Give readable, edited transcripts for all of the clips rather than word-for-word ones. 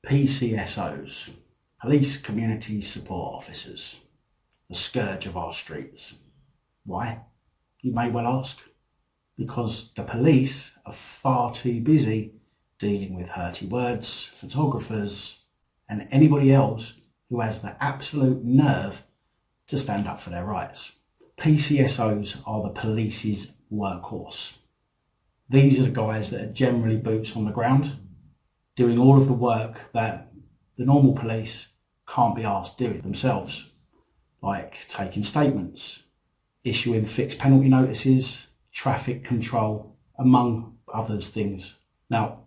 PCSOs, Police Community Support Officers, the scourge of our streets. Why? You may well ask. Because the police are far too busy dealing with hurty words, photographers, and anybody else who has the absolute nerve to stand up for their rights. PCSOs are the police's workhorse. These are the guys that are generally boots on the ground, doing all of the work that the normal police can't be asked to do themselves, like taking statements, issuing fixed penalty notices, traffic control, among others things. Now,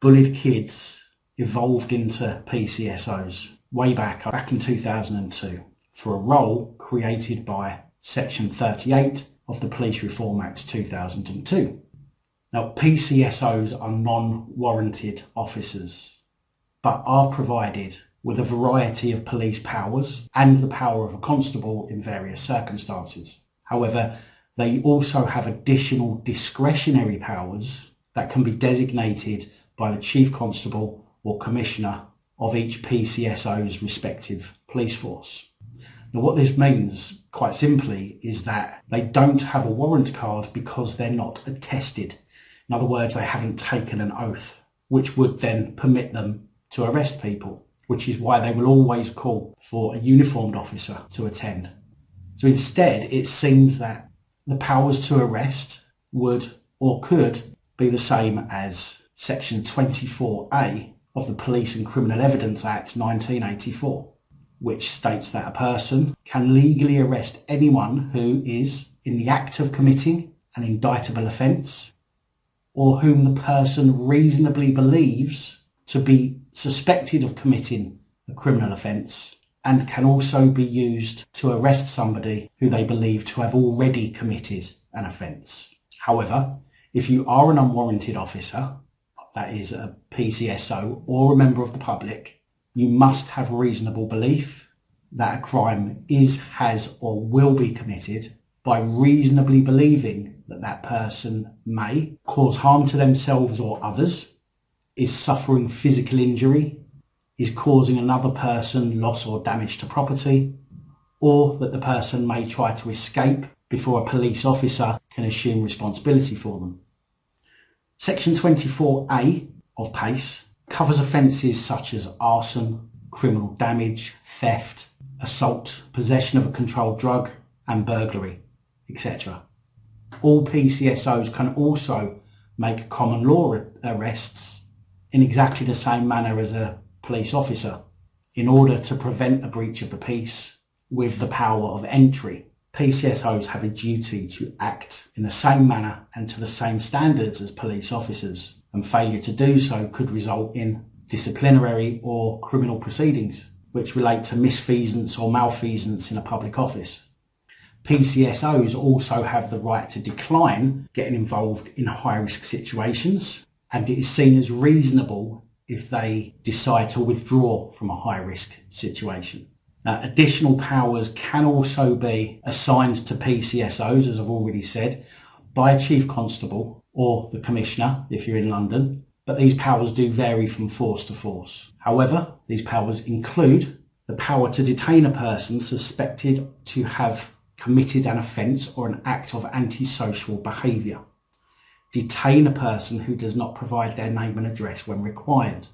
bullied kids evolved into PCSOs way back in 2002 for a role created by Section 38 of the Police Reform Act 2002. Now, PCSOs are non-warranted officers, but are provided with a variety of police powers and the power of a constable in various circumstances. However, they also have additional discretionary powers that can be designated by the Chief Constable or Commissioner of each PCSO's respective police force. Now, what this means, quite simply, is that they don't have a warrant card because they're not attested. In other words, they haven't taken an oath, which would then permit them to arrest people, which is why they will always call for a uniformed officer to attend. So instead, it seems that the powers to arrest would or could be the same as Section 24A of the Police and Criminal Evidence Act 1984, which states that a person can legally arrest anyone who is in the act of committing an indictable offence or whom the person reasonably believes to be suspected of committing a criminal offence, and can also be used to arrest somebody who they believe to have already committed an offence. However, if you are an unwarranted officer, that is a PCSO or a member of the public, you must have reasonable belief that a crime is, has or will be committed by reasonably believing that that person may cause harm to themselves or others, is suffering physical injury, is causing another person loss or damage to property, or that the person may try to escape before a police officer can assume responsibility for them. Section 24A of PACE covers offences such as arson, criminal damage, theft, assault, possession of a controlled drug, and burglary, etc. All PCSOs can also make common law arrests in exactly the same manner as a police officer in order to prevent a breach of the peace with the power of entry. PCSOs have a duty to act in the same manner and to the same standards as police officers, and failure to do so could result in disciplinary or criminal proceedings which relate to misfeasance or malfeasance in a public office. PCSOs also have the right to decline getting involved in high-risk situations, and it is seen as reasonable if they decide to withdraw from a high-risk situation. Now, additional powers can also be assigned to PCSOs, as I've already said, by a Chief Constable or the Commissioner if you're in London, but these powers do vary from force to force. However, these powers include the power to detain a person suspected to have committed an offence or an act of antisocial behaviour. Detain a person who does not provide their name and address when required.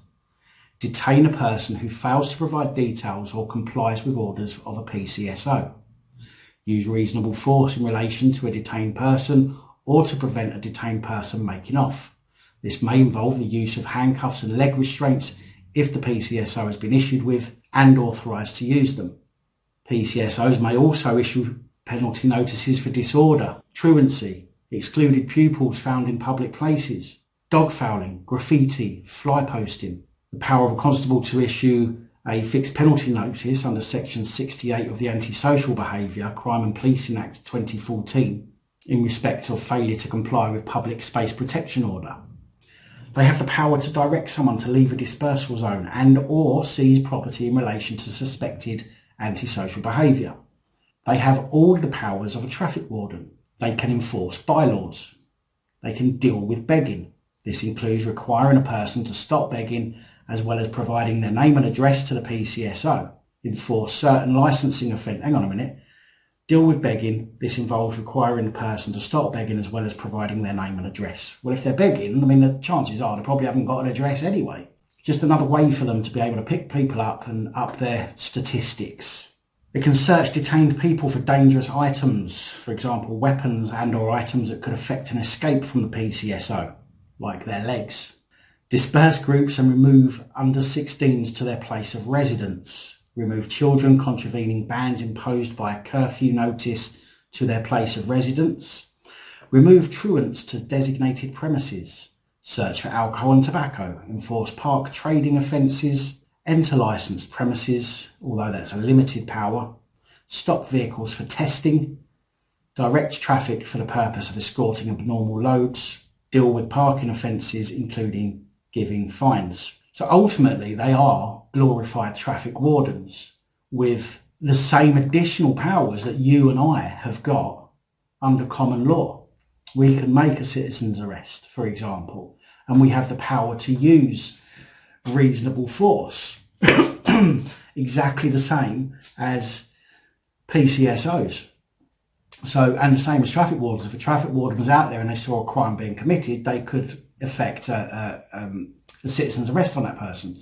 Detain a person who fails to provide details or complies with orders of a PCSO. Use reasonable force in relation to a detained person or to prevent a detained person making off. This may involve the use of handcuffs and leg restraints if the PCSO has been issued with and authorised to use them. PCSOs may also issue penalty notices for disorder, truancy, excluded pupils found in public places, dog fouling, graffiti, flyposting. The power of a constable to issue a fixed penalty notice under Section 68 of the Antisocial Behaviour, Crime and Policing Act 2014 in respect of failure to comply with public space protection order. They have the power to direct someone to leave a dispersal zone and or seize property in relation to suspected antisocial behaviour. They have all the powers of a traffic warden. They can enforce bylaws. They can deal with begging. This includes requiring a person to stop begging as well as providing their name and address to the PCSO. Enforce certain licensing offence. Hang on a minute. Deal with begging. This involves requiring the person to stop begging as well as providing their name and address. Well, if they're begging, I mean, the chances are they probably haven't got an address anyway. Just another way for them to be able to pick people up and up their statistics. They can search detained people for dangerous items, for example, weapons and or items that could affect an escape from the PCSO, like their legs. Disperse groups and remove under 16s to their place of residence. Remove children contravening bans imposed by a curfew notice to their place of residence. Remove truants to designated premises. Search for alcohol and tobacco. Enforce park trading offences. Enter licensed premises, although that's a limited power. Stop vehicles for testing. Direct traffic for the purpose of escorting abnormal loads. Deal with parking offences, including giving fines. So ultimately, they are glorified traffic wardens with the same additional powers that you and I have got under common law. We can make a citizen's arrest, for example, and we have the power to use reasonable force. Exactly the same as PCSOs. So, and the same as traffic wardens. If a traffic warden was out there and they saw a crime being committed, they could effect a citizen's arrest on that person.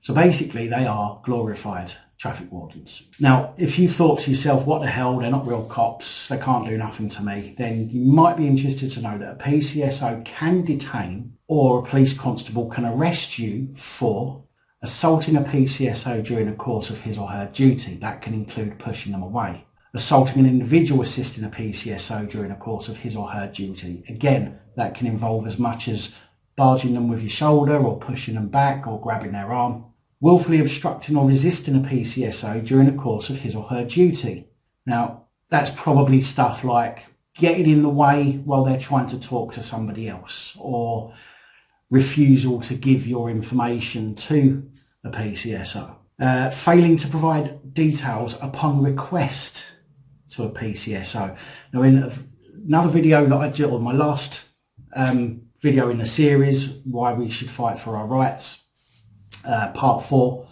So basically they are glorified traffic wardens. Now, if you thought to yourself, what the hell, they're not real cops, they can't do nothing to me, then you might be interested to know that a PCSO can detain, or a police constable can arrest you for assaulting a PCSO during the course of his or her duty. That can include pushing them away. Assaulting an individual assisting a PCSO during the course of his or her duty. Again, that can involve as much as barging them with your shoulder or pushing them back or grabbing their arm. Willfully obstructing or resisting a PCSO during the course of his or her duty. Now, that's probably stuff like getting in the way while they're trying to talk to somebody else, or refusal to give your information to a PCSO. Failing to provide details upon request to a PCSO. Now, in another video that I did, or my last video in the series, Why We Should Fight for Our Rights, part 4,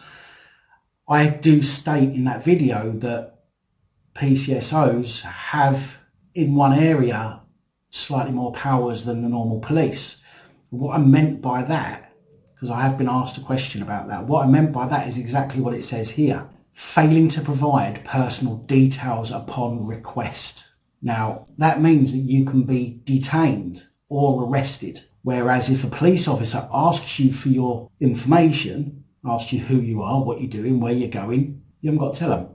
I do state in that video that PCSOs have in one area slightly more powers than the normal police. What I meant by that, because I have been asked a question about that, what I meant by that is exactly what it says here. Failing to provide personal details upon request. Now, that means that you can be detained or arrested. Whereas if a police officer asks you for your information, asks you who you are, what you're doing, where you're going, you haven't got to tell them.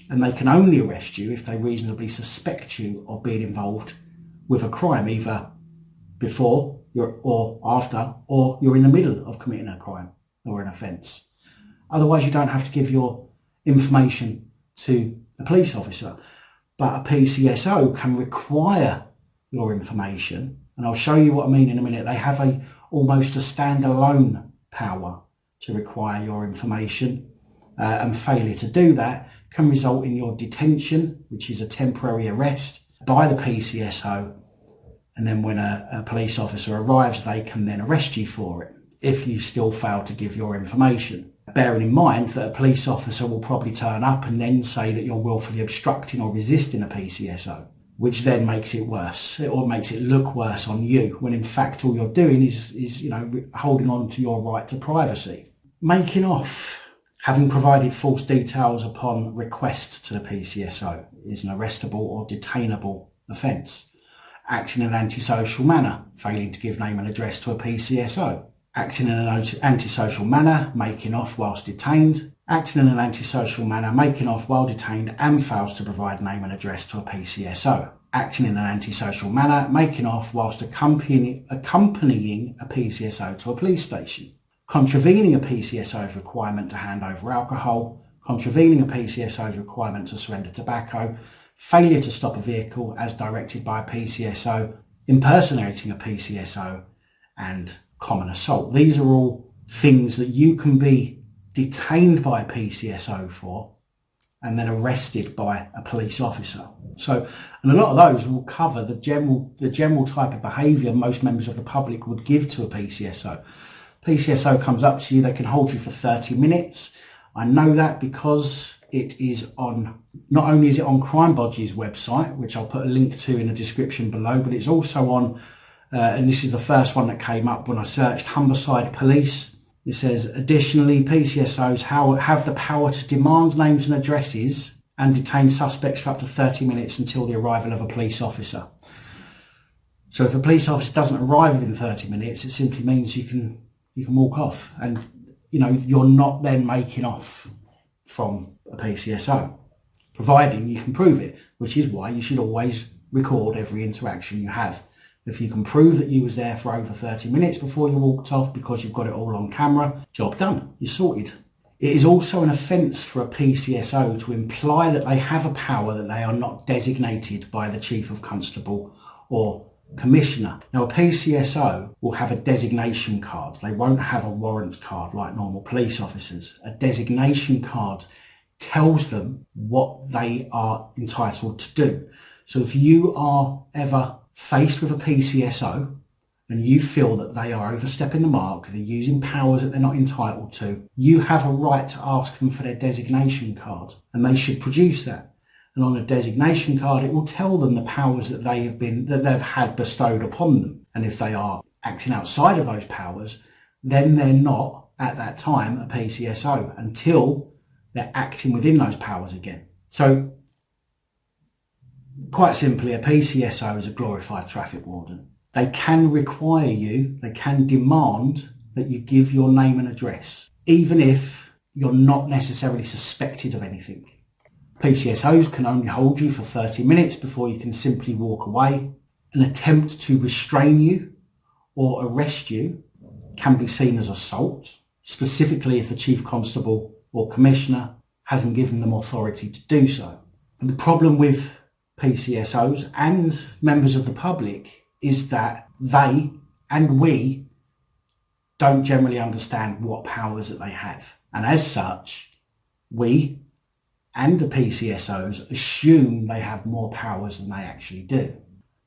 And they can only arrest you if they reasonably suspect you of being involved with a crime, either before or after, or you're in the middle of committing a crime or an offence. Otherwise, you don't have to give your information to a police officer. But a PCSO can require your information, and I'll show you what I mean in a minute. They have almost a standalone power to require your information, and failure to do that can result in your detention, which is a temporary arrest by the PCSO, and then when a police officer arrives, they can then arrest you for it if you still fail to give your information. Bearing in mind that a police officer will probably turn up and then say that you're willfully obstructing or resisting a PCSO, which then makes it worse, or makes it look worse on you, when in fact all you're doing is holding on to your right to privacy. Making off. Having provided false details upon request to the PCSO is an arrestable or detainable offence. Acting in an antisocial manner, failing to give name and address to a PCSO. Acting in an antisocial manner, making off whilst detained. Acting in an antisocial manner, making off while detained and fails to provide name and address to a PCSO. Acting in an antisocial manner, making off whilst accompanying a PCSO to a police station. Contravening a PCSO's requirement to hand over alcohol. Contravening a PCSO's requirement to surrender tobacco. Failure to stop a vehicle as directed by a PCSO. Impersonating a PCSO, and common assault. These are all things that you can be detained by a PCSO for and then arrested by a police officer. So, and a lot of those will cover the general type of behaviour most members of the public would give to a PCSO. PCSO comes up to you, they can hold you for 30 minutes. I know that because it is on, not only is it on Crimebodge's website, which I'll put a link to in the description below, but it's also on, and this is the first one that came up when I searched, Humberside Police. It says, additionally, PCSOs have the power to demand names and addresses and detain suspects for up to 30 minutes until the arrival of a police officer. So if a police officer doesn't arrive within 30 minutes, it simply means you can walk off, and you're not then making off from a PCSO, providing you can prove it, which is why you should always record every interaction you have. If you can prove that you was there for over 30 minutes before you walked off because you've got it all on camera, job done, you're sorted. It is also an offence for a PCSO to imply that they have a power that they are not designated by the Chief of Constable or Commissioner. Now, a PCSO will have a designation card. They won't have a warrant card like normal police officers. A designation card tells them what they are entitled to do. So if you are ever faced with a PCSO and you feel that they are overstepping the mark, they're using powers that they're not entitled to, you have a right to ask them for their designation card, and they should produce that. And on a designation card, it will tell them the powers that they've had bestowed upon them. And if they are acting outside of those powers, then they're not at that time a PCSO until they're acting within those powers again. So quite simply, a PCSO is a glorified traffic warden. They can require you, they can demand that you give your name and address, even if you're not necessarily suspected of anything. PCSOs can only hold you for 30 minutes before you can simply walk away. An attempt to restrain you or arrest you can be seen as assault, specifically if the Chief Constable or Commissioner hasn't given them authority to do so. And the problem with PCSOs and members of the public is that they and we don't generally understand what powers that they have. And as such, we and the PCSOs assume they have more powers than they actually do.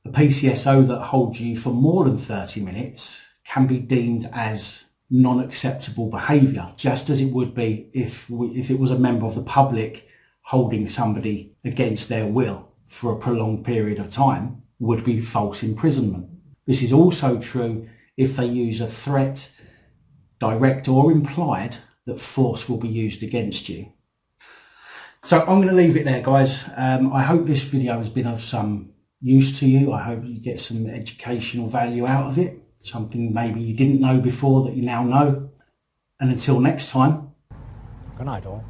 A PCSO that holds you for more than 30 minutes can be deemed as non-acceptable behaviour, just as it would be if it was a member of the public holding somebody against their will for a prolonged period of time would be false imprisonment. This is also true if they use a threat, direct or implied, that force will be used against you. So I'm going to leave it there, guys. I hope this video has been of some use to you. I hope you get some educational value out of it. Something maybe you didn't know before that you now know. And until next time. Good night, all.